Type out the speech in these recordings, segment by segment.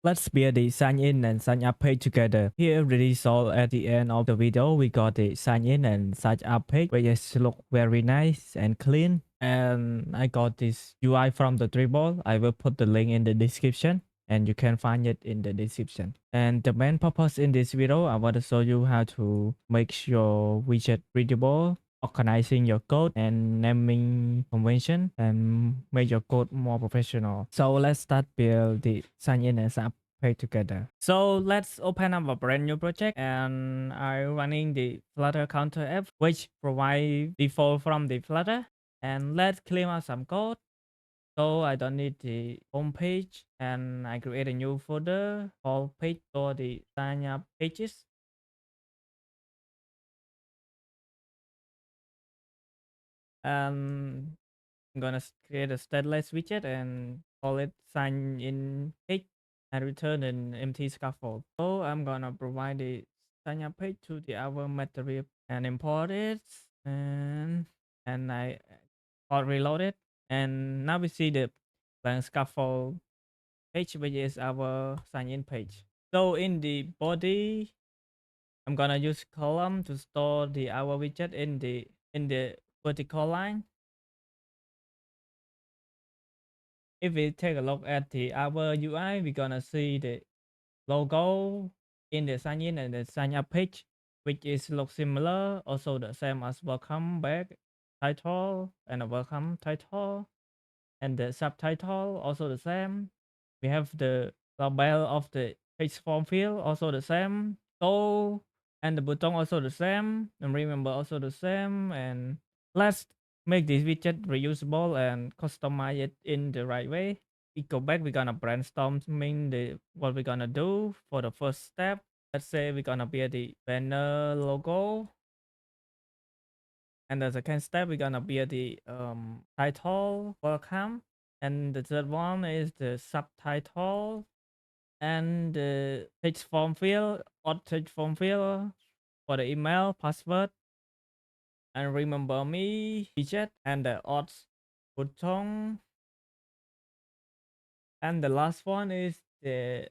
Let's build the sign in and sign up page together. Here already saw at the end of the video, we got the sign in and sign up page, which is look very nice and clean. And I got this UI from the dribble. I will put the link in the description and you can find it in the description. And the main purpose in this video, I want to show you how to make your widget readable, organizing your code and naming convention, and make your code more professional. So let's start build the sign in and sign up page together. So let's open up a brand new project, and I'm running the Flutter counter app, which provide default from the Flutter. And let's clean out some code. So I don't need the home page, and I create a new folder called page for the sign up pages. I'm gonna create a stateless widget and call it sign in page and return an empty scaffold. So I'm gonna provide the sign up page to the our material and import it, and I reload it, and now we see the blank scaffold page, which is our sign in page. So in the body, I'm gonna use column to store the our widget in the vertical line. If we take a look at the our UI, we're gonna see the logo in the sign in and the sign up page, which is look similar, also the same as welcome back title and a welcome title, and the subtitle also the same. We have the label of the page form field also the same. So and the button also the same, and remember also the same. And let's make this widget reusable and customize it in the right way. We go back, we're gonna brainstorming the what we're gonna do for the first step. Let's say we're gonna build the banner logo, and the second step we're gonna build the title welcome, and the third one is the subtitle and the text form field or text form field for the email password, and remember me widget and the odds button, and the last one is the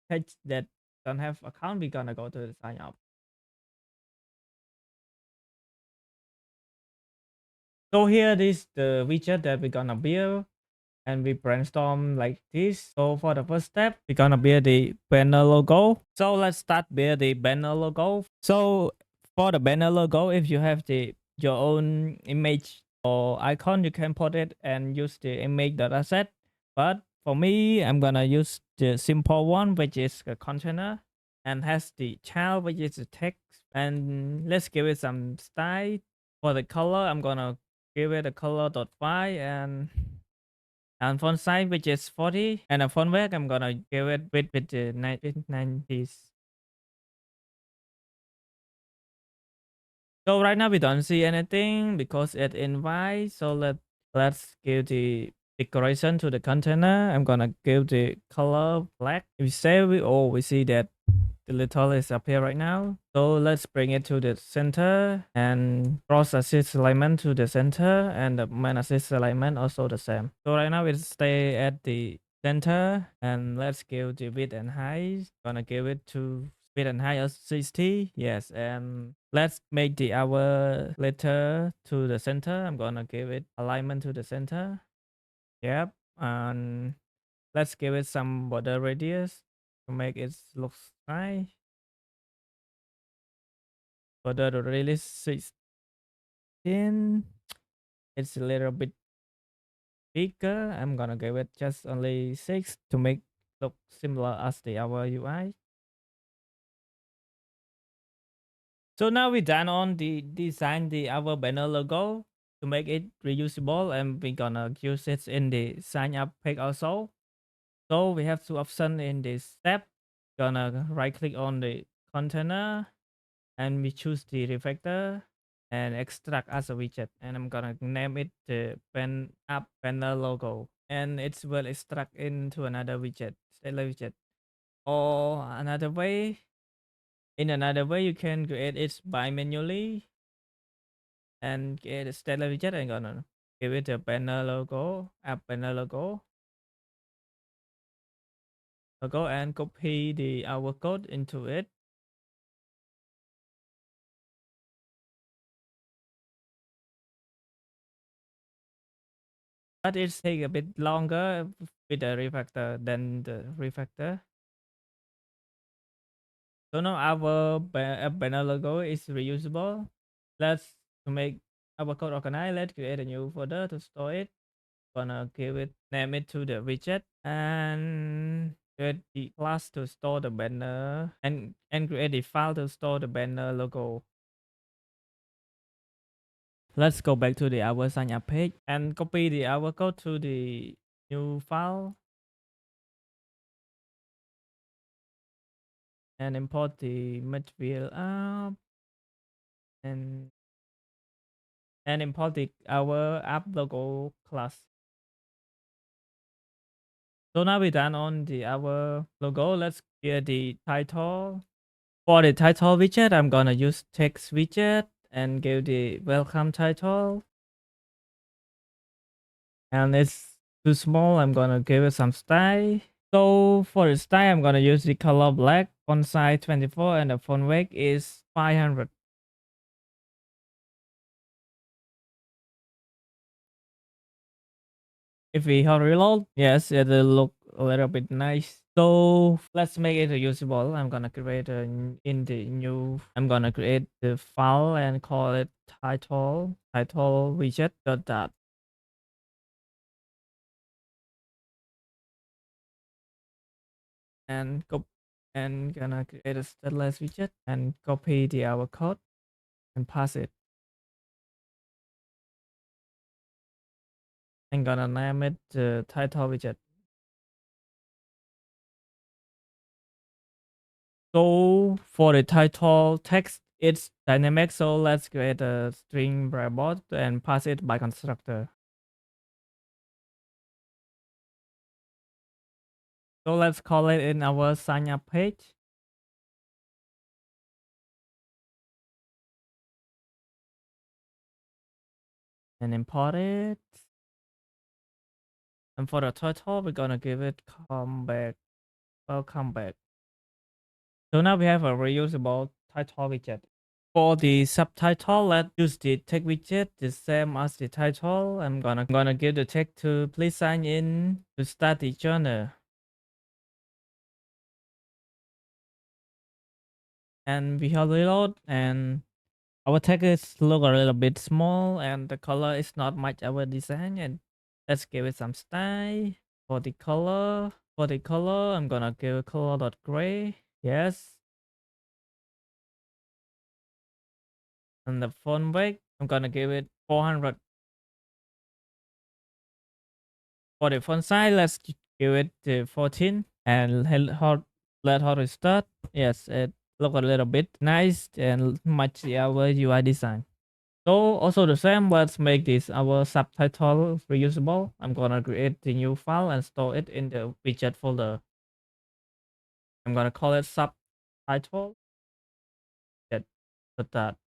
page that don't have account. We're gonna go to the sign up. So here is the widget that we're gonna build, and we brainstorm like this. So for the first step, we're gonna build the banner logo. So let's start build the banner logo. So for the banner logo, if you have your own image or icon, you can put it and use the image dataset. But for me, I'm gonna use the simple one, which is a container and has the child, which is the text. And let's give it some style. For the color, I'm gonna give it a color.5 and font size, which is 40, and a font weight I'm gonna give it with the 90s. So right now we don't see anything because it invite. So let's give the decoration to the container. I'm gonna give the color black. If you save it, we see that the little is up here right now. So let's bring it to the center and cross assist alignment to the center, and the main assist alignment also the same. So right now it stay at the center, and let's give the width and height. Gonna give it to width and height of 60. Yes, and let's make the our letter to the center. I'm gonna give it alignment to the center. Yep, and let's give it some border radius to make it look nice. Border radius 16. It's a little bit bigger. I'm gonna give it just only 6 to make look similar as the our UI. So now we done on the design the our banner logo to make it reusable, and we're gonna use it in the sign up page also. So we have two options in this step. Gonna right click on the container, and we choose the refactor and extract as a widget, and I'm gonna name it the banner logo, and it will extract into another widget, stateless widget. Or another way you can create it by manually and create a stateless widget, and gonna give it a banner logo, app banner logo. I'll go and copy our code into it. But it's take a bit longer with the refactor than the refactor. So now our banner logo is reusable. Let's to make our code organized. Let's create a new folder to store it. Gonna give it name it to the widget and create the class to store the banner and create the file to store the banner logo. Let's go back to our sign up page and copy our code to the new file and import the material app and import our app logo class. So now we done on our logo. Let's get the title. For the title widget, I'm gonna use text widget and give the welcome title. And it's too small. I'm gonna give it some style. So for the style, I'm gonna use the color black, font size 24, and the font weight is 500. If we hit reload, yes, it'll look a little bit nice. So let's make it usable. I'm gonna create in the new. I'm gonna create the file and call it title widget dot and go and gonna create a stateless widget and copy our code and pass it. I'm gonna name it the title widget. So for the title text, it's dynamic. So let's create a string variable and pass it by constructor. So let's call it in our sign up page and import it. And for the title, we're gonna give it come back, welcome back. So now we have a reusable title widget. For the subtitle, let's use the text widget the same as the title. I'm gonna give the text to please sign in to start the journey. And we have reload and our text is look a little bit small and the color is not much our design, and let's give it some style. For the color, I'm gonna give color dot gray. Yes. And the font weight, I'm gonna give it 400. For the font size, let's give it 14 and let how to start. Yes, it look a little bit nice and match our UI design. So also the same, let's make this our subtitle reusable. I'm gonna create the new file and store it in the widget folder. I'm gonna call it subtitle. That put that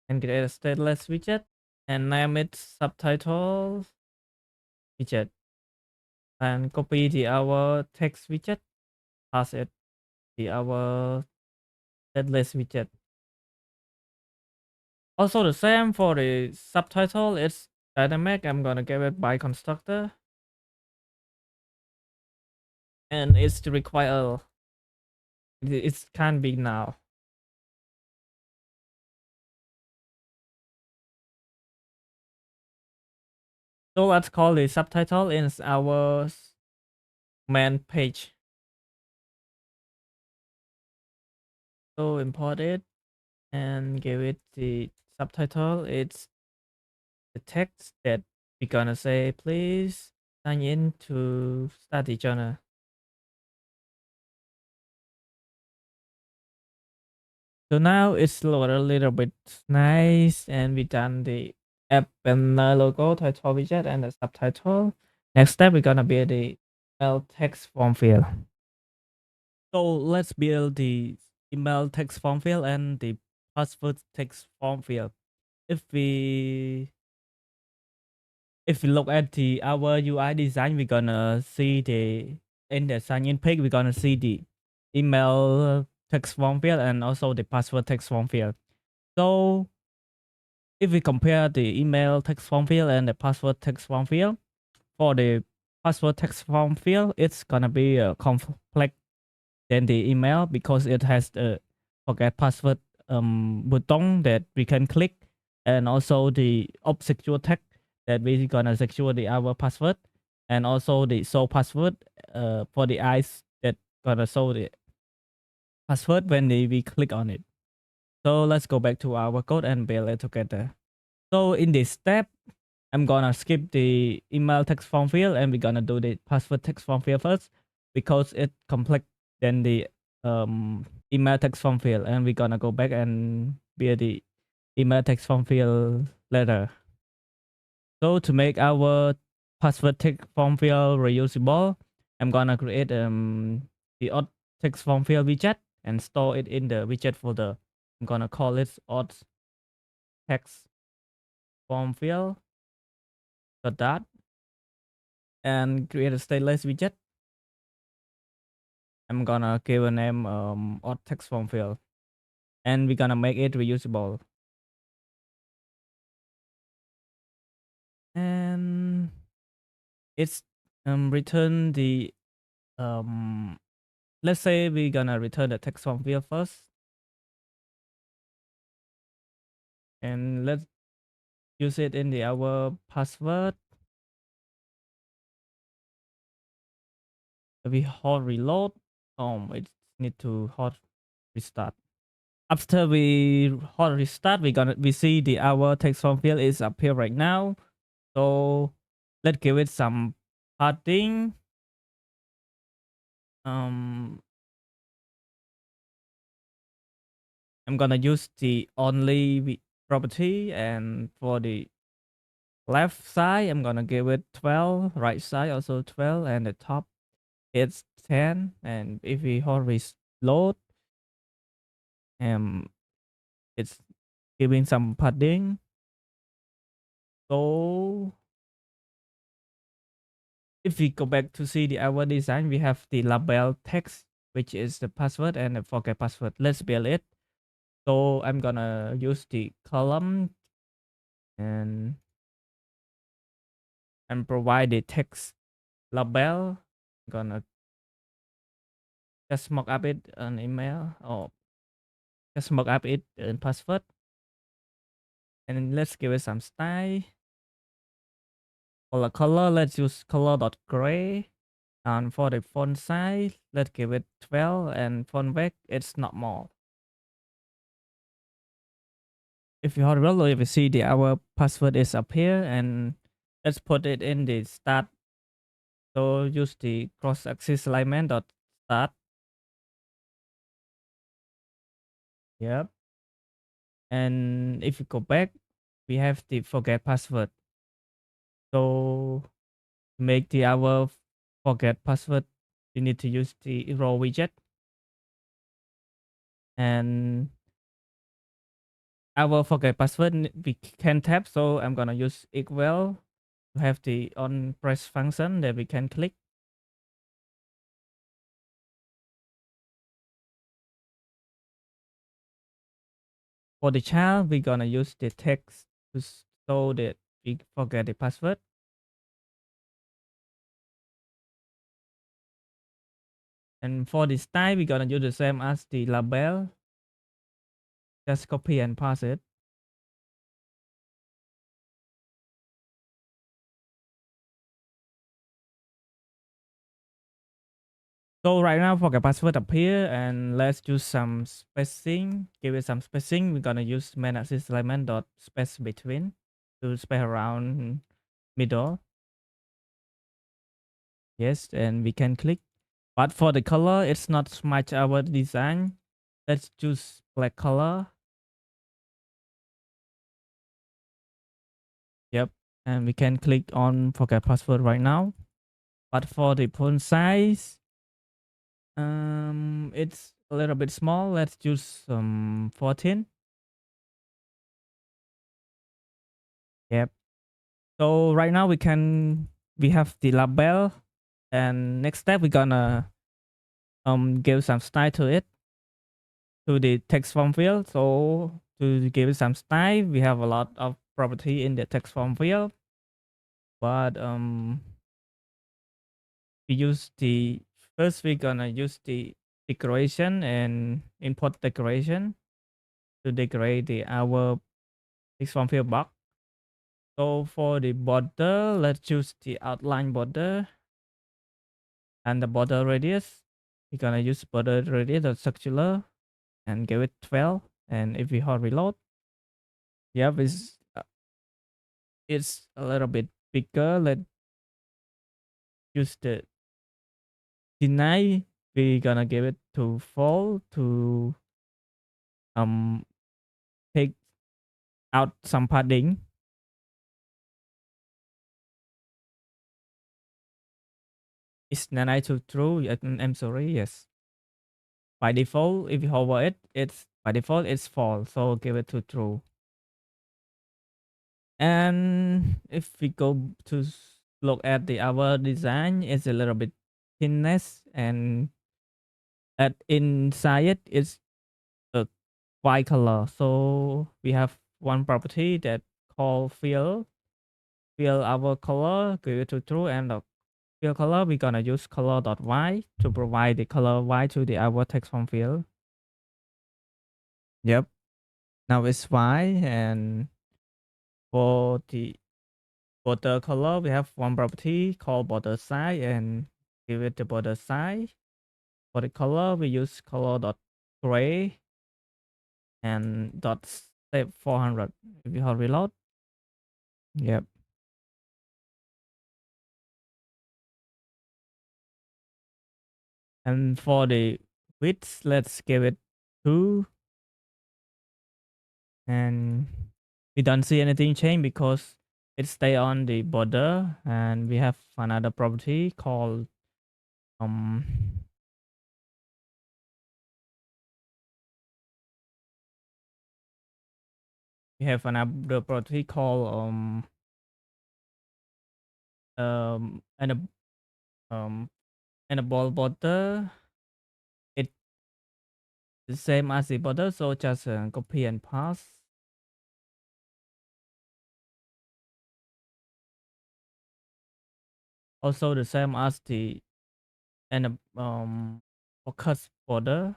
and create a stateless widget and name it subtitle widget and copy our text widget, pass it our stateless widget. Also the same for the subtitle, it's dynamic. I'm gonna give it by constructor and it's to require it can be now. So let's call the subtitle in our main page. So import it and give it the subtitle. It's the text that we're gonna say, please sign in to start the journey. So now it's look a little bit nice and we done the app banner logo, title widget, and the subtitle. Next step, we're gonna build the email text form field. So let's build the email text form field and the password text form field. If we if we look at the our UI design, we're gonna see the in the sign in page, we're gonna see the email text form field and also the password text form field. So if we compare the email text form field and the password text form field, for the password text form field, it's gonna be complex than the email because it has the forget password button that we can click, and also the of secure tag that we gonna secure the our password, and also the show password for the eyes that gonna show the password when we click on it. So let's go back to our code and build it together. So in this step, I'm gonna skip the email text form field and we're gonna do the password text form field first because it complex than the email text form field, and we're gonna go back and build the email text form field later. So to make our password text form field reusable, I'm gonna create the auth text form field widget and store it in the widget folder. I'm gonna call it auth text form field dot and create a stateless widget. I'm gonna give a name auth text form field, and we're gonna make it reusable. And it's return the um let's say we're gonna return the text form field first, and let's use it in the our password. We hot reload. It need to hot restart. After we hot restart, we see the our text form field is up here right now. So let's give it some padding. Um, I'm gonna use the only property, and for the left side, I'm gonna give it 12, right side also 12, and the top it's 10. And if we hold reload, um, it's giving some padding. So if we go back to see the our design, we have the label text, which is the password and the forget password. Let's build it. So I'm gonna use the column and provide the text label. I'm gonna just mock up it an email, or just mock up it in password, and let's give it some style. For the color, let's use color dot gray, and for the font size, let's give it 12, and font weight it's not more. If you hold roll, if you see the our password is up here, and let's put it in the start. So use the cross axis alignment dot start. Yep. And if you go back, we have the forget password. So to make the our forget password, you need to use the row widget, and our forget password we can tap. So I'm gonna use equal to have the on press function that we can click. For the child, we're gonna use the text to show that we forget the password. And for the style, we're gonna use the same as the label. Just copy and paste it. So right now, forget password up here, and let's use some spacing. Give it some spacing. We're gonna use main axis element dot space between to space around middle. Yes, and we can click. But for the color, it's not much our design. Let's choose black color. Yep, and we can click on forget password right now. But for the font size, it's a little bit small. Let's use some 14. Yep. So right now we have the label, and next step we're gonna give some style to it, to the text form field. So to give it some style, we have a lot of property in the text form field, but we use the first we're gonna use the decoration and import decoration to decorate the our text form field box. So for the border, let's choose the outline border and the border radius. We're gonna use border radius the circular and give it 12. And if we hard reload, yep, it's a little bit bigger. Let's use the deny. We're gonna give it to fall to um take out some padding. It's deny to true. I'm sorry. Yes. By default, if you hover it, it's by default it's false. So give it to true. And if we go to look at the our design, it's a little bit thinness, and at inside it is a white color. So we have one property that called fill our color, give it to true, and the fill color we're gonna use color dot y to provide the color y to the our text form field. Yep. Now it's y, and for the border color, we have one property called border size, and give it the border size. For the color, we use color dot gray and dot step 400. If you hard reload, yep. And for the width, let's give it 2, and we don't see anything change because it stay on the border. And we have another property called um we have another property called and um and a ball border. It's the same as the border, so just copy and paste. Also the same as the and focus border,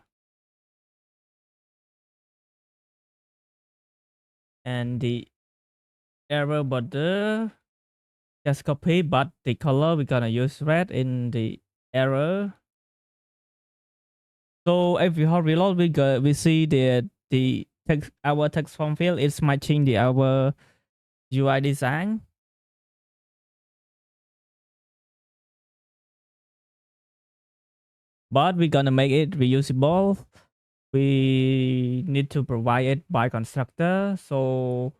and the error border, just copy, but the color we're gonna use red in the error. So if we hard reload, we see the text, our text form field is matching the our UI design. But we're gonna make it reusable. We need to provide it by constructor. So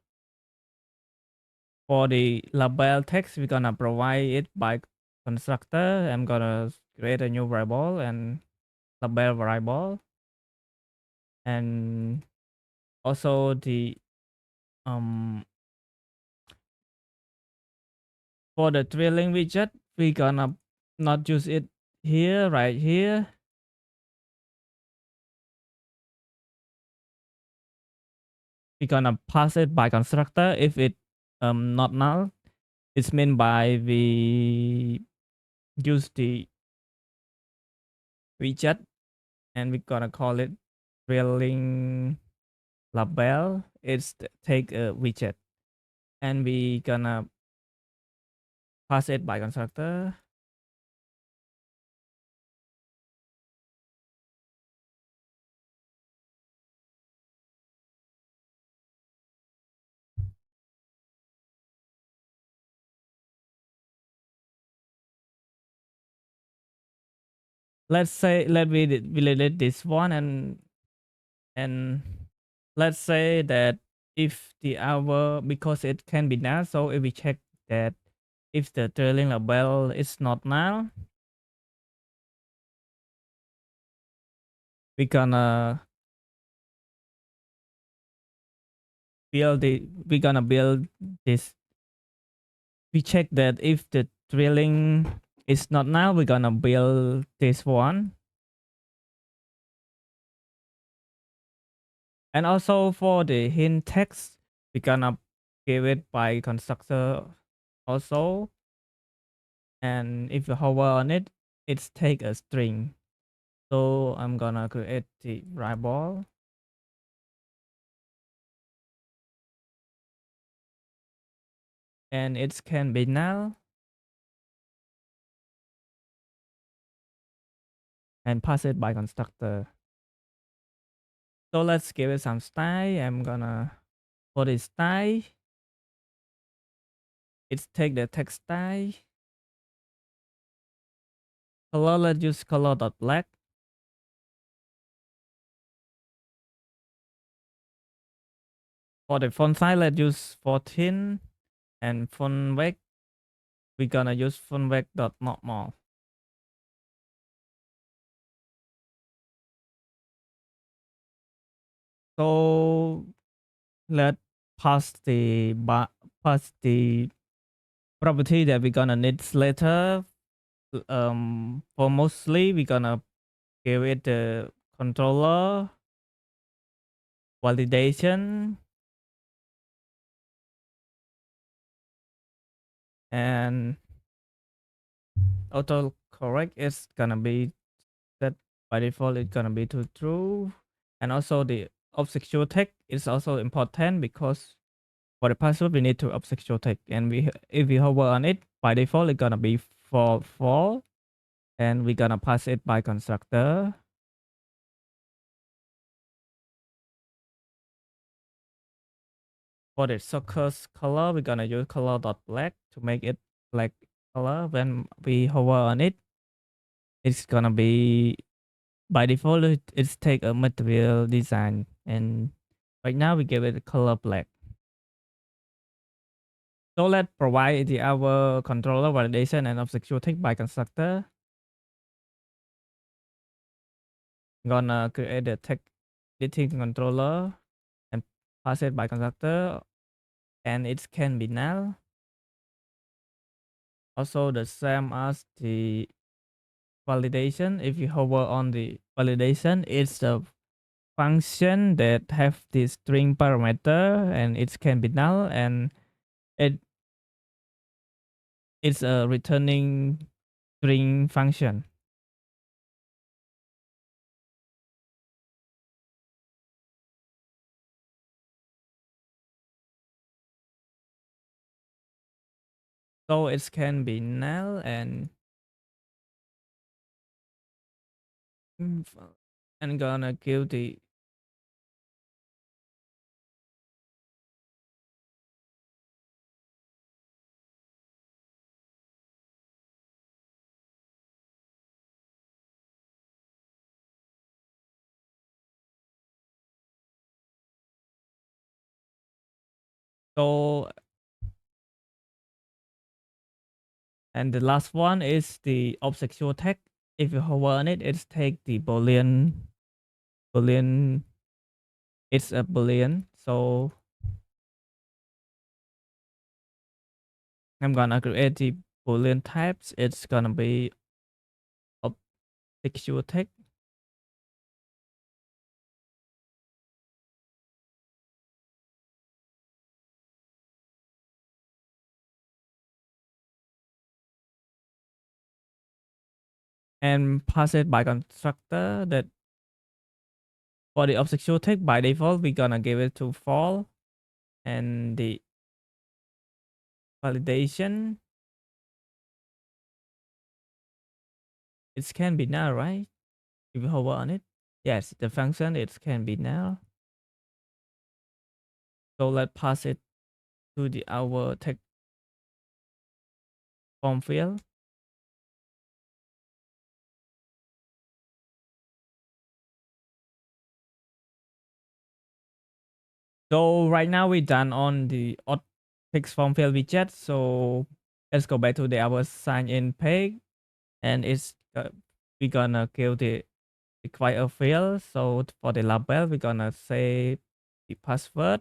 for the label text, we're gonna provide it by constructor. I'm gonna create a new variable and label variable, and also the um for the trailing widget, we're gonna not use it here, right here. We're gonna pass it by constructor. If it not null, it's meant by we use the widget, and we're gonna call it trailing label. It's take a widget, and we gonna pass it by constructor. Let's say let me delete this one, and let's say that if the hour, because it can be null, so if we check that if the trailing label is not null, we gonna build this we check that if the drilling is not now, we're gonna build this one. And also for the hint text, we're gonna give it by constructor also. And if you hover on it, it's take a string. So I'm gonna create the rival, and it can be null and pass it by constructor. So let's give it some style. I'm gonna for the style, it's take the text style. Color, let's use color dot black. For the font size, let's use 14, and font weight, we're gonna use font weight dot normal. So let's pass the property that we're gonna need later. For mostly we're gonna give it the controller validation and auto correct is gonna be set by default. It's gonna be to true, and also the obscure text is also important because for the password we need to obscure text, and we if we hover on it by default it's gonna be for and we're gonna pass it by constructor. For the circle's color, we're gonna use color dot black to make it black color. When we hover on it, it's gonna be by default it's take a material design, and right now we give it a color black. So let's provide the our controller validation and obscure text by constructor. I'm gonna create the text editing controller and pass it by constructor, and it can be null. Also the same as the validation. If you hover on the validation, it's a function that have the string parameter, and it can be null, and it it's a returning string function. So it can be null, and I'm gonna give the so, and the last one is the obscure text. If you hover on it, it's take the boolean. It's a boolean. So I'm gonna create the boolean types. It's gonna be obscure text. And pass it by constructor. That for the obscure text by default we're gonna give it to false, and the validation it can be null, right? If you hover on it, yes, the function it can be null. So let's pass it to the our text form field. So right now we done on the text form field widget. So let's go back to the our sign in page, and it's we're gonna give the require field. So for the label we're gonna say the password,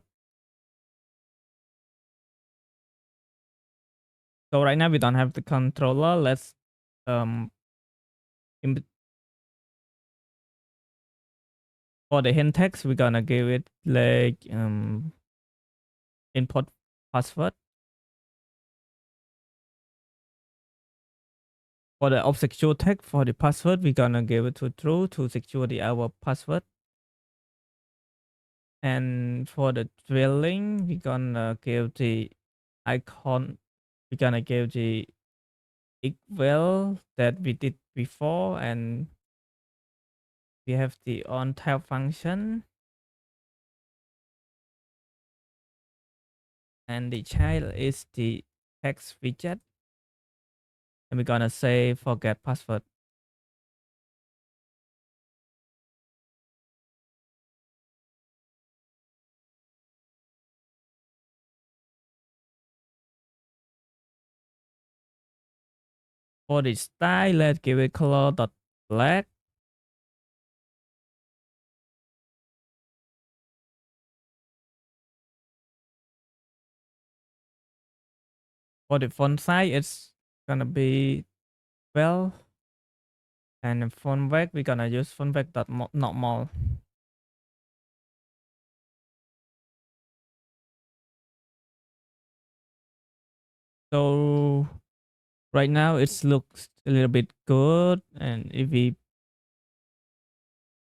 So right now we don't have the controller. Let's um for the hint text, we're gonna give it like input password. For the secure text, for the password, we're gonna give it to true to secure our password. And for the drilling, we're gonna give the icon. We're gonna give the equal that we did before, and we have the on tab function, and the child is the text widget, and we're gonna say forget password. For the style, let's give it color dot black. For the font size, it's gonna be 12, and the font weight, we're gonna use font weight dot normal. So right now it looks a little bit good, and if we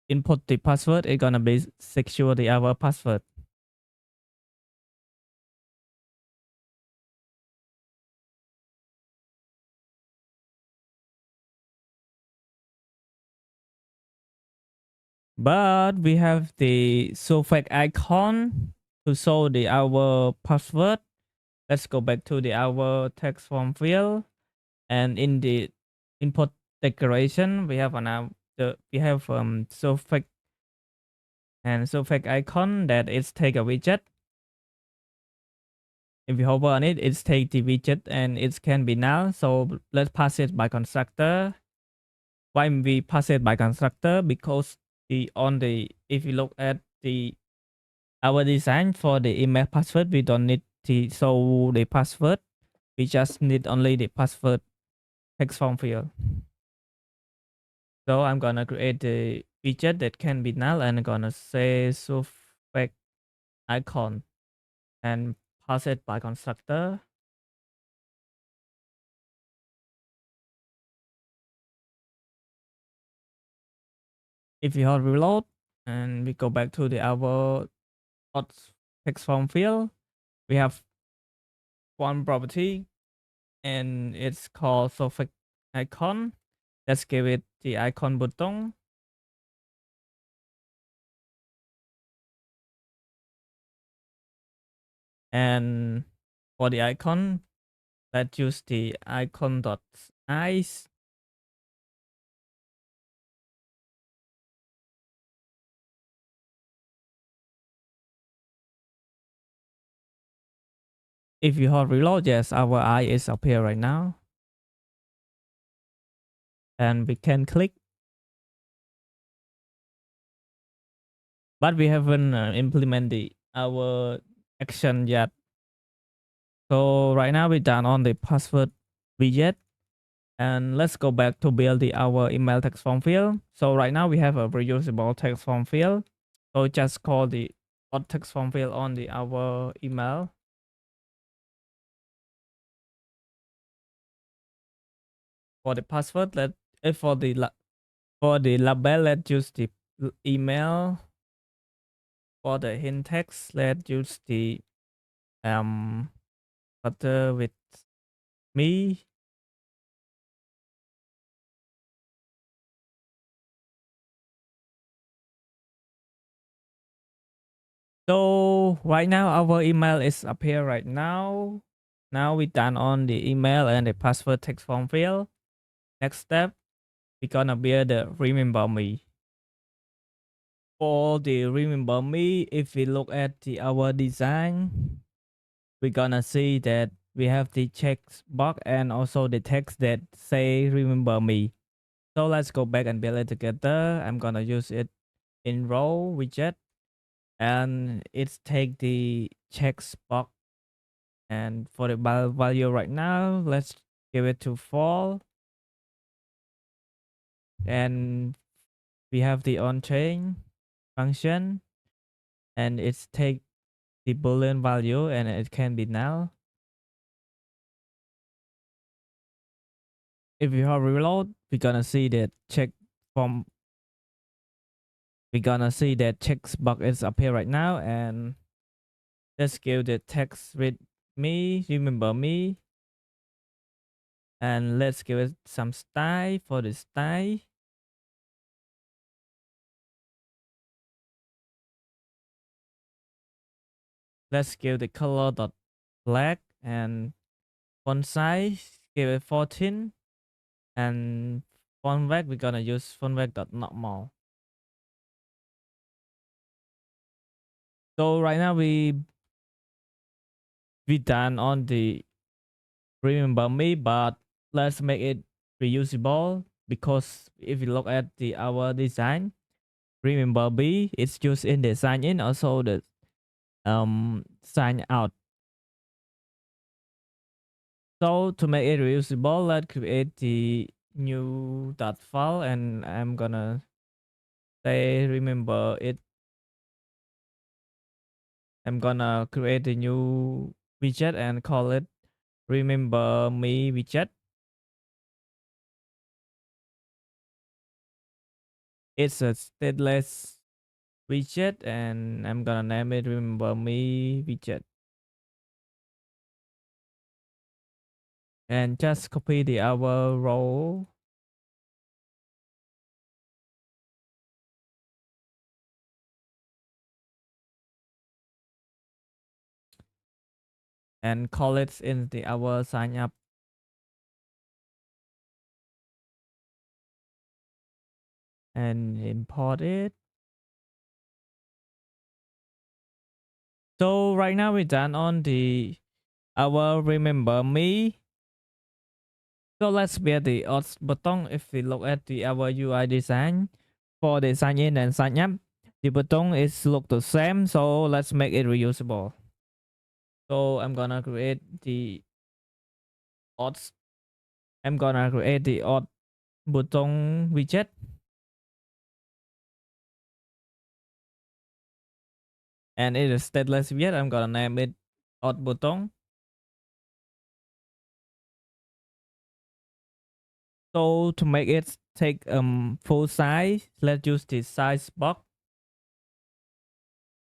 input the password, it's gonna be secure our password. But we have the suffix icon to show our password. Let's go back to our text form field, and in the input declaration we have suffix and suffix icon that is take a widget. If we hover on it, it's take the widget and it can be null. So let's pass it by constructor. Why we pass it by constructor? Because if you look at our design for the email password, we don't need to show the password. We just need only the password text form field. So I'm gonna create the widget that can be null, and I'm gonna say suffix icon and pass it by constructor. If we hit reload and we go back to our text form field, we have one property and it's called suffix icon. Let's give it the icon button. And for the icon, let's use the icon dot size. If you hit reload, yes, our eye is up here right now. And we can click. But we haven't implemented our action yet. So right now we done on the password widget. And let's go back to build our email text form field. So right now we have a reusable text form field. So just call the text form field on our email. For the password, for the label, let's use the email. For the hint text, let's use the Flutter with me. So right now our email is up here right now. Now we done on the email and the password text form field. Next step, we're gonna build the remember me. For the remember me, if we look at our design, we're gonna see that we have the checkbox and also the text that say remember me. So let's go back and build it together. I'm gonna use it in row widget, and it's take the checkbox And for the value right now, let's give it to fall. And we have the on chain function, and it's take the boolean value and it can be null. If we have reload, we're gonna see that check from we're gonna see that checkbox is up here right now. And let's give the text with me, remember me, and let's give it some style. For the style, let's give the color dot black, and font size give it 14, and font weight we're gonna use font weight dot normal. So right now we done on the remember me, but let's make it reusable, because if you look at the our design, remember me it's used in the sign in, also the sign out. So to make it reusable, let's create the new dot file, and I'm gonna say remember it. I'm gonna create a new widget and call it remember me widget. It's a stateless widget, and I'm gonna name it remember me widget. And just copy the our role and call it in the our sign up, and import it. So right now we're done on the our remember me. So let's build the odds button. If we look at the our UI design for the sign in and sign up, the button is look the same. So let's make it reusable. So I'm gonna create the odds. I'm gonna create the odd button widget, and it is stateless widget. I'm gonna name it odd button. So to make it take full size, let's use the size box.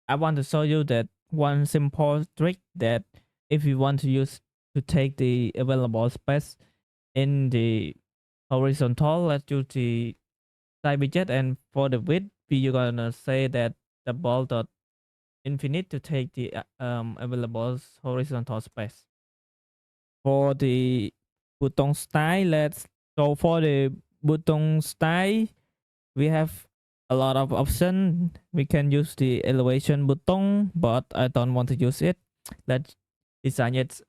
I want to show you that one simple trick, that if you want to use to take the available space in the horizontal, let's use the size widget, and for the width, we're gonna say that double dot infinite to take the available horizontal space. For the button style, let's go for the button style. We have a lot of options. We can use the elevation button, but I don't want to use it. Let's design it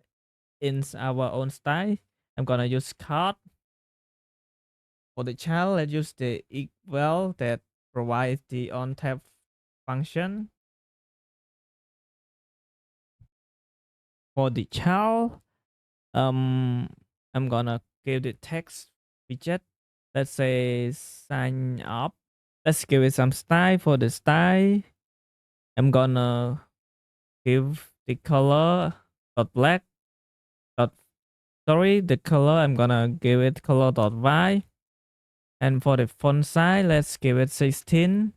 in our own style. I'm gonna use card. For the child, let's use the equal that provides the on tap function. For the child, um I'm gonna give the text widget. Let's say sign up. Let's give it some style. For the style, I'm gonna give the color dot black dot sorry, the color I'm gonna give it color dot white. And for the font size, let's give it 16.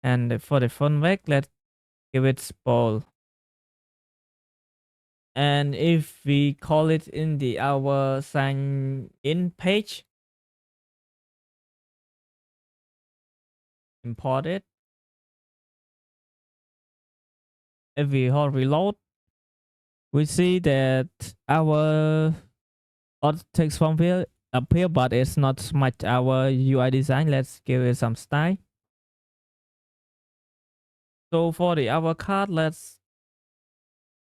And for the font weight, let's give it bold. And if we call it in the our sign in page, import it. If we hold reload, we see that our auto text form field appear, but it's not much our UI design. Let's give it some style. So for the our card, let's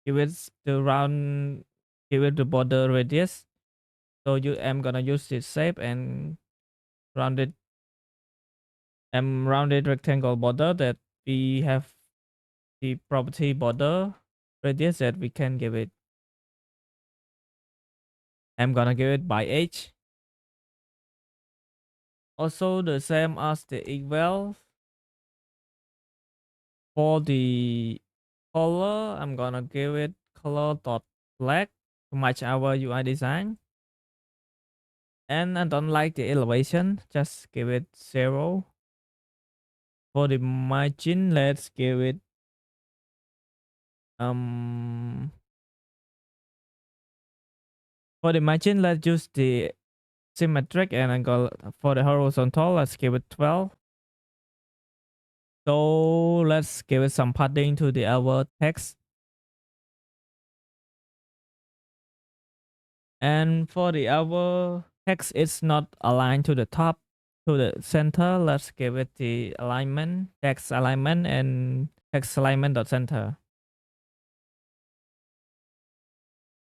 give it the round, give it the border radius. So I'm gonna use this shape and rounded rounded rectangle border that we have the property border radius that we can give it. I'm gonna give it by age. Also the same as the equal. For the color, I'm gonna give it color dot black to match our UI design. And I don't like the elevation, just give it 0. For the margin, let's give it um for the margin, let's use the symmetric, and I go for the horizontal, let's give it 12. So let's give it some padding to the our text. And for the our text, it's not aligned to the top, to the center. Let's give it the alignment, text alignment, and text alignment dot center.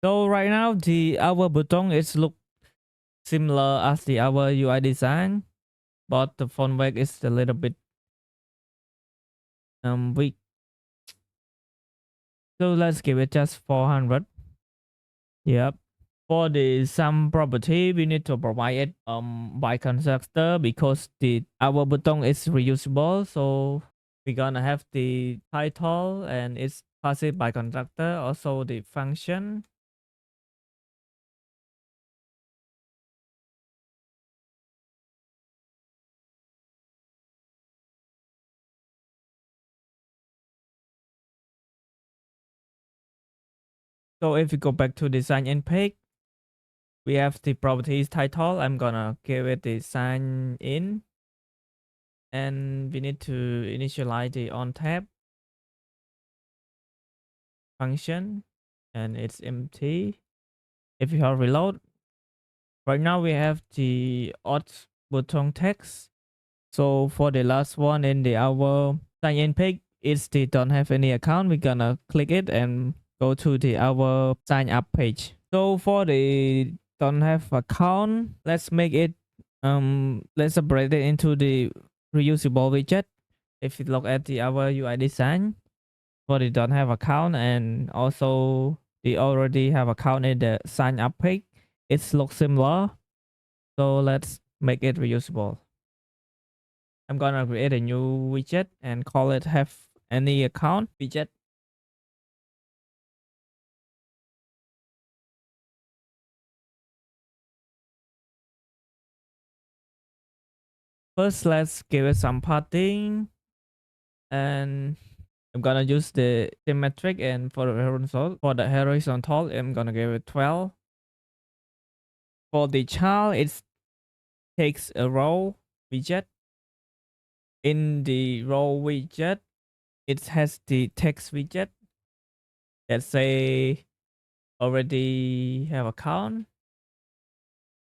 So right now the our button is look similar as the our UI design, but the font weight is a little bit weak. So let's give it just 400. Yep. For the some property, we need to provide it by constructor because the our button is reusable. So we're gonna have the title and it's passive by constructor. Also the function. So if we go back to the sign in page, we have the properties title. I'm gonna give it the sign in, and we need to initialize the on tab function, and it's empty. If you have reload, right now we have the odd button text. So for the last one in the our sign in page, it's the don't have any account. We're gonna click it and go to the our sign up page. So for the don't have account, let's make it let's separate it into the reusable widget. If you look at the our UI design, for the don't have account and also the already have account in the sign up page, it looks similar. So let's make it reusable. I'm gonna create a new widget and call it have any account widget. First, let's give it some padding, and I'm gonna use the symmetric, and for the horizontal, I'm gonna give it 12. For the child, it takes a row widget. In the row widget, it has the text widget. Let's say already have account.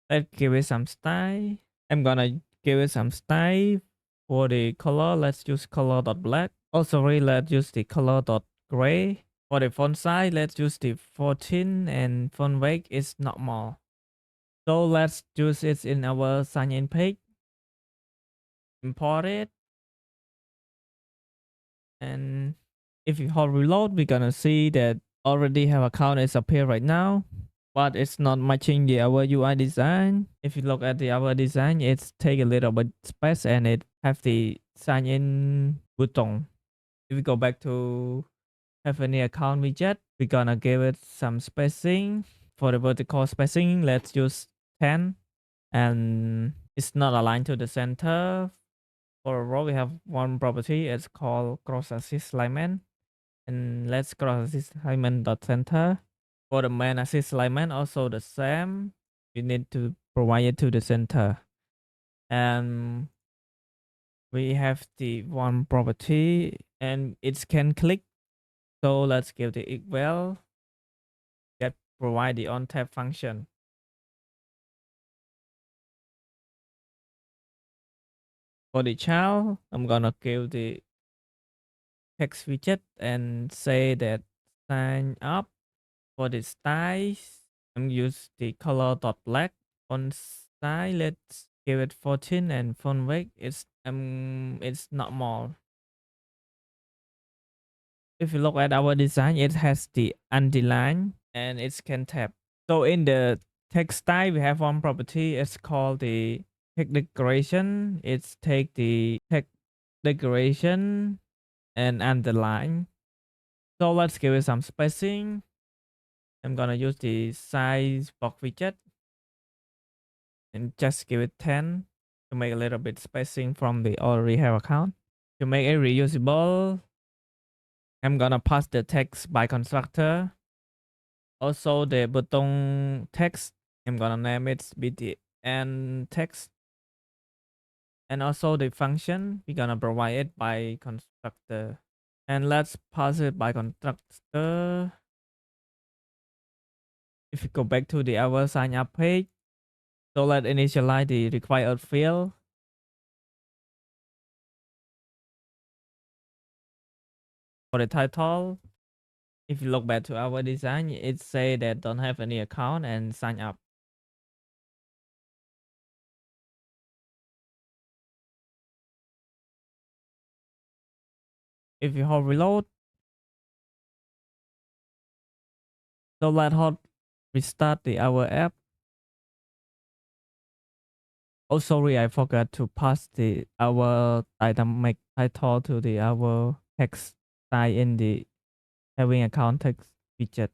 Let's give it some style. I'm gonna give it some style. For the color, let's use color dot black. Also, let's use the color dot gray. For the font size, let's use the 14, and font weight is normal. So let's use it in our sign in page. Import it, and if you hold reload, we're gonna see that already have account is appear right now, but it's not matching the our UI design. If you look at the our design, it's take a little bit space and it have the sign in button. If we go back to have any account widget, we're gonna give it some spacing. For the vertical spacing, let's use 10, and it's not aligned to the center. For a row, we have one property. It's called cross axis alignment, and let's cross axis alignment dot center. For the main axis alignment, also the same. We need to provide it to the center, and we have the one property, and it can click. So let's give the equal that provide the on tab function. For the child, I'm gonna give the text widget and say that sign up. For the styles, I'm use the color dot black. Font style, let's give it 14, and font weight it's not more. If you look at our design, it has the underline and it can tab. So in the text style, we have one property. It's called the text decoration. It's take the text decoration and underline. So let's give it some spacing. I'm gonna use the size box widget and just give it 10 to make a little bit spacing from the already have account. To make it reusable, I'm gonna pass the text by constructor. Also the button text, I'm gonna name it btn text. And also the function, we're gonna provide it by constructor. And let's pass it by constructor. If we go back to the our sign up page, so let's initialize the required field. For the title, if you look back to our design, it say that don't have any account and sign up. If you hold reload, so let's hold restart the our app. Oh sorry, I forgot to pass the our dynamic title to the our text style in the having account text widget.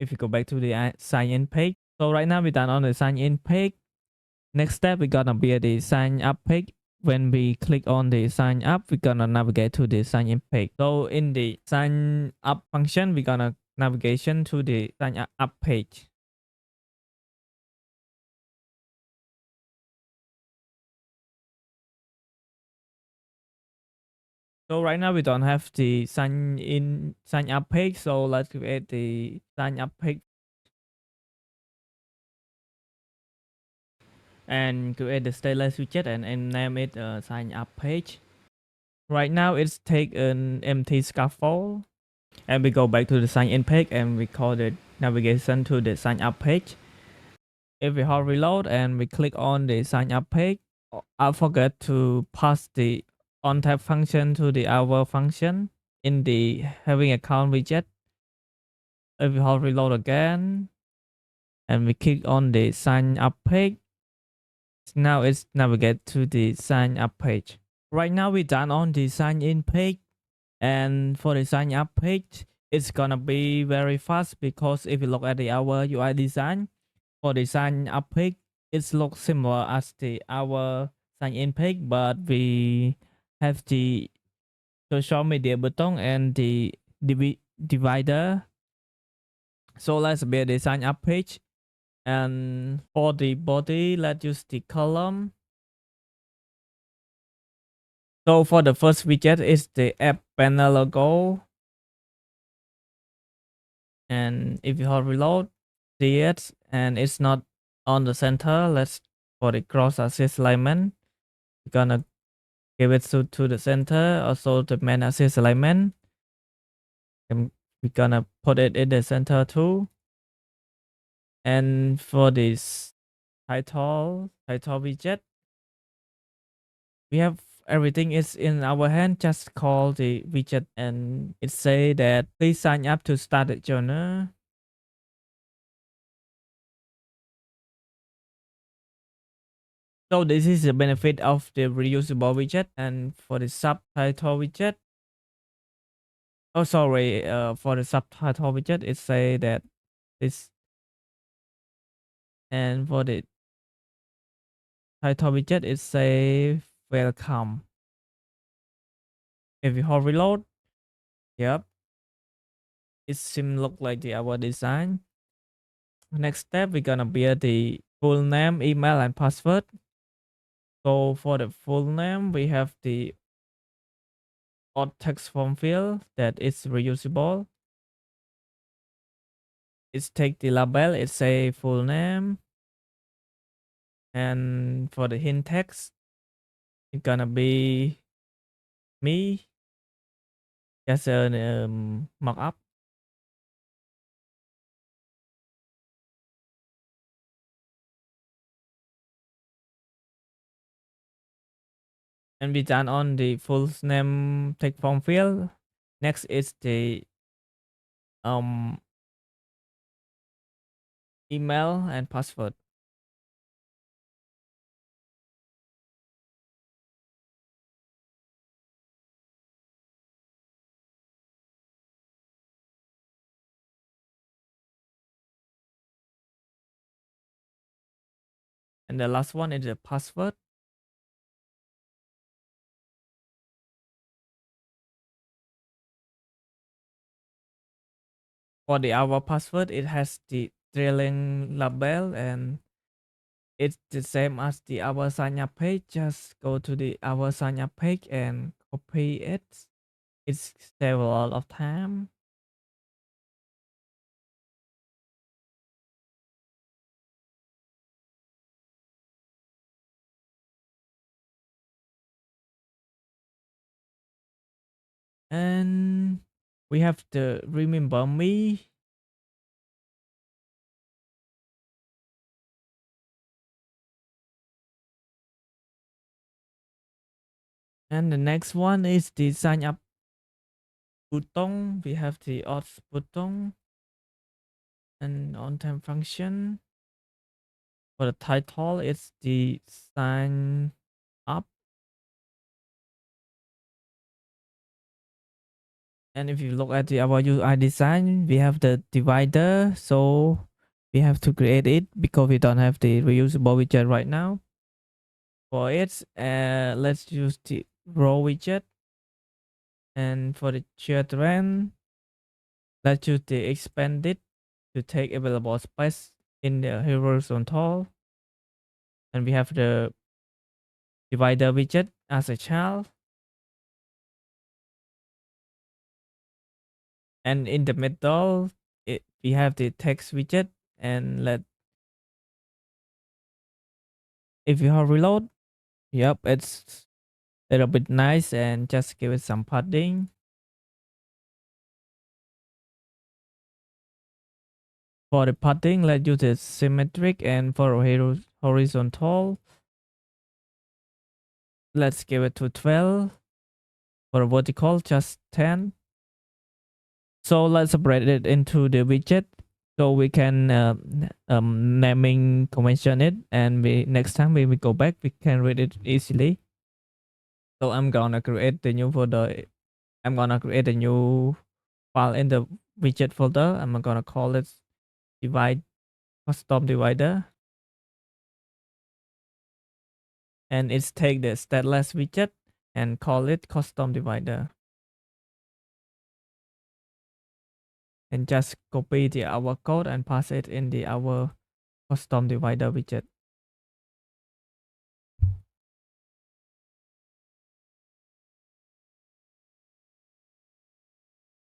If you go back to the sign in page, so right now we're done on the sign in page. Next step, we're gonna be at the sign up page. When we click on the sign up, we're gonna navigate to the sign in page. So in the sign up function, we're gonna navigation to the sign up page. So right now we don't have the sign up page. So let's create the sign up page and create the stateless widget and name it sign up page. Right now it's take an empty scaffold, and we go back to the sign in page and we call the navigation to the sign up page. If we hold reload and we click on the sign up page, I forgot to pass the on tap function to the our function in the having account widget. If we hold reload again and we click on the sign up page, now it's navigate to the sign up page. Right now we done on the sign in page, and for the sign up page, it's gonna be very fast because if you look at the our UI design, for the sign up page, it looks similar as the our sign in page, but we have the social media button and the divider. So let's build the sign up page. And for the body, let's use the column. So for the first widget is the app panel logo. And if you hold reload, see it, and it's not on the center. Let's for the cross axis alignment, we're gonna give it to the center. Also the main axis alignment, and we're gonna put it in the center too. And for this title widget, we have everything is in our hand. Just call the widget and it say that please sign up to start the journey. So this is the benefit of the reusable widget. And for the subtitle widget, oh sorry, for the subtitle widget, it say that this, and for the title widget, it say welcome. If you hold reload, yep, it seems look like the our design. Next step, we're gonna build the full name, email, and password. So for the full name, we have the alt text form field that is reusable. It's take the label, it say full name. And for the hint text, it's gonna be me, just a markup. And we done on the full name text form field. Next is the email and password. And the last one is the password. For the our password, it has the trailing label and it's the same as the our sign up page. Just go to the our sign up page and copy it. It's save a lot of time. And we have to remember me. And the next one is the sign up button. We have the auth button and on time function. For the title, it's the sign up. And if you look at the our UI design, we have the divider. So we have to create it because we don't have the reusable widget right now. For it, let's use the row widget. And for the children, let's use the expanded to take available space in the horizontal. And we have the divider widget as a child. And in the middle, we have the text widget. And if you have reload, yep, it's a little bit nice, and just give it some padding. For the padding, let's use the symmetric, and for horizontal, let's give it to 12. For vertical, just 10. So let's separate it into the widget so we can naming convention it, and we next time when we go back we can read it easily. So I'm gonna create the new folder. I'm gonna create a new file in the widget folder. I'm gonna call it divide custom divider, and it's take the stateless widget and call it custom divider, and just copy the our code and pass it in the our custom divider widget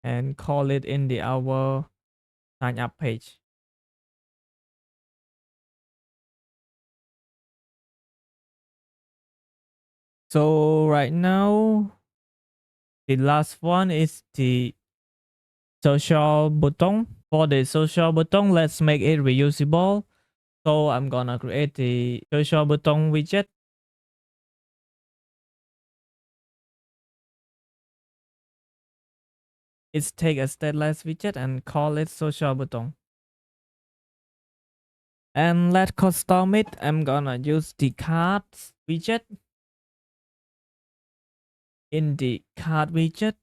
and call it in the our sign up page. So right now, the last one is the social button. For the social button, let's make it reusable. So I'm gonna create the social button widget. It's take a stateless widget and call it social button. And let's custom it. I'm gonna use the cards widget. In the card widget,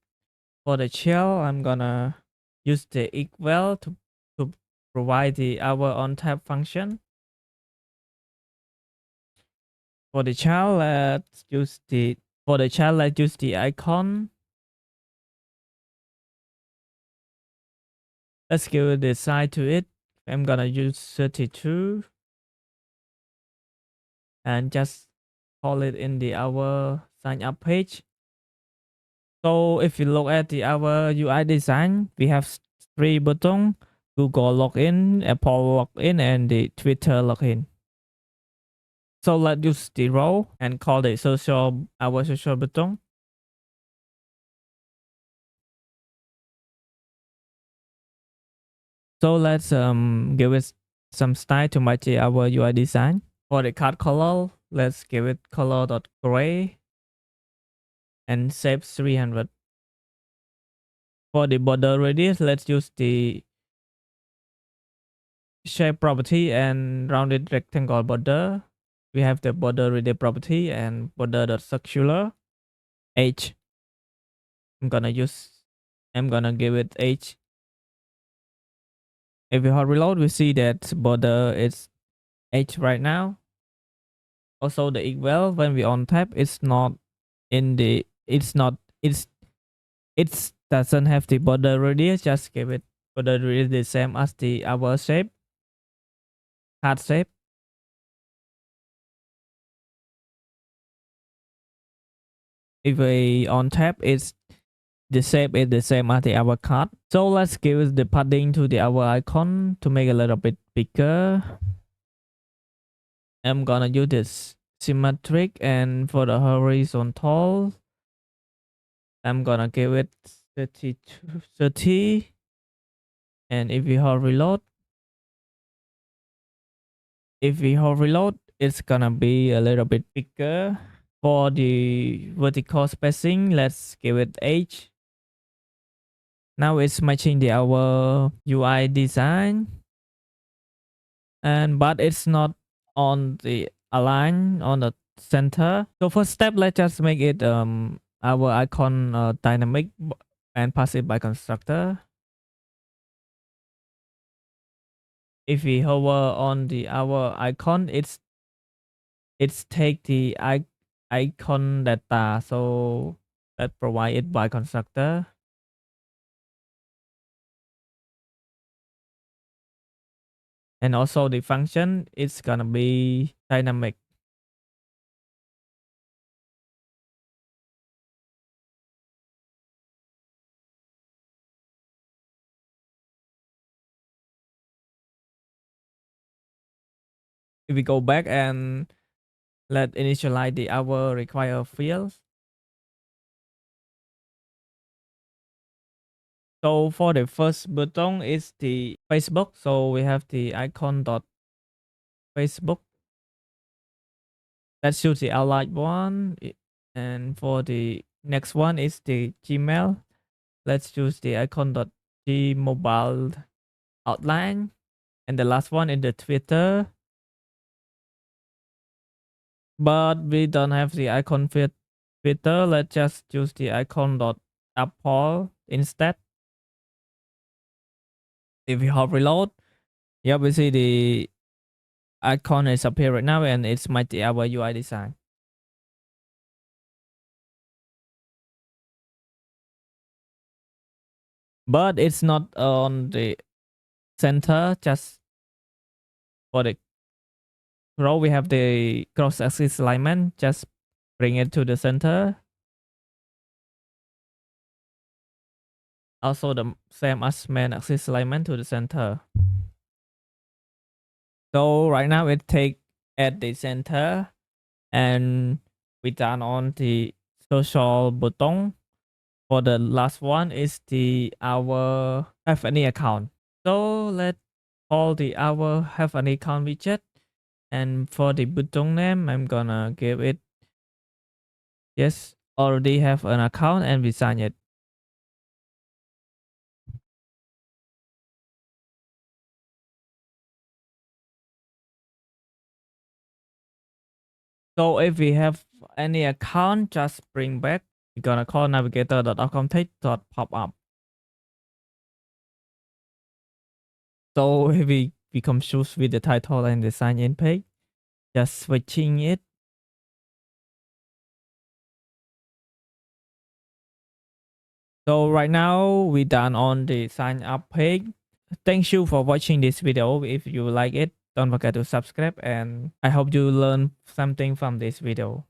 for the shell, I'm gonna use the equal to provide the our on tap function. For the child, let's use the icon. Let's give the size to it. I'm gonna use 32 and just call it in the our sign up page. So if you look at the our UI design, we have 3 buttons: Google login, Apple login, and the Twitter login. So let's use the row and call the our social button. So let's give it some style to match our UI design. For the card color, let's give it color.gray and save 300. For the border radius, let's use the shape property and rounded rectangle border. We have the border radius property and border dot circular h. I'm gonna give it h. If we hard reload, we see that border is h right now. Also the equal when we on tab, it's not in the it's doesn't have the border radius. Just give it border radius the same as the our shape, heart shape. If we on tab, it's the shape is the same as the our card. So let's give the padding to the our icon to make it a little bit bigger. I'm gonna use this symmetric, and for the horizontal, I'm gonna give it 30. And if we hold reload, it's gonna be a little bit bigger. For the vertical spacing, let's give it h. Now it's matching the our UI design, and but it's not on the align on the center. So first step, let's just make it our icon dynamic and pass it by constructor. If we hover on the our icon, it's take the icon data, so let's provide it by constructor. And also the function, it's gonna be dynamic. If we go back and let initialize the our required fields. So for the first button is the Facebook. So we have the icon dot Facebook. Let's choose the outline one. And for the next one is the Gmail. Let's choose the icon dot Gmobile outline. And the last one is the Twitter. But we don't have the icon Twitter. Let's just choose the icon dot Apple instead. If we hard reload, yeah, we see the icon is appear right now, and it's my our UI design. But it's not on the center. Just for the row, we have the cross axis alignment. Just bring it to the center. Also the same as main axis alignment to the center. So right now it take at the center, and we turn on the social button. For the last one is the our have any account. So let's call the our have any account widget. And for the button name, I'm gonna give it yes, already have an account, and we sign it. So if we have any account, just bring back. We're gonna call navigator.outcome pop up. So if we become choose with the title and the sign in page, just switching it. So right now we done on the sign up page. Thank you for watching this video. If you like it, don't forget to subscribe, and I hope you learn something from this video.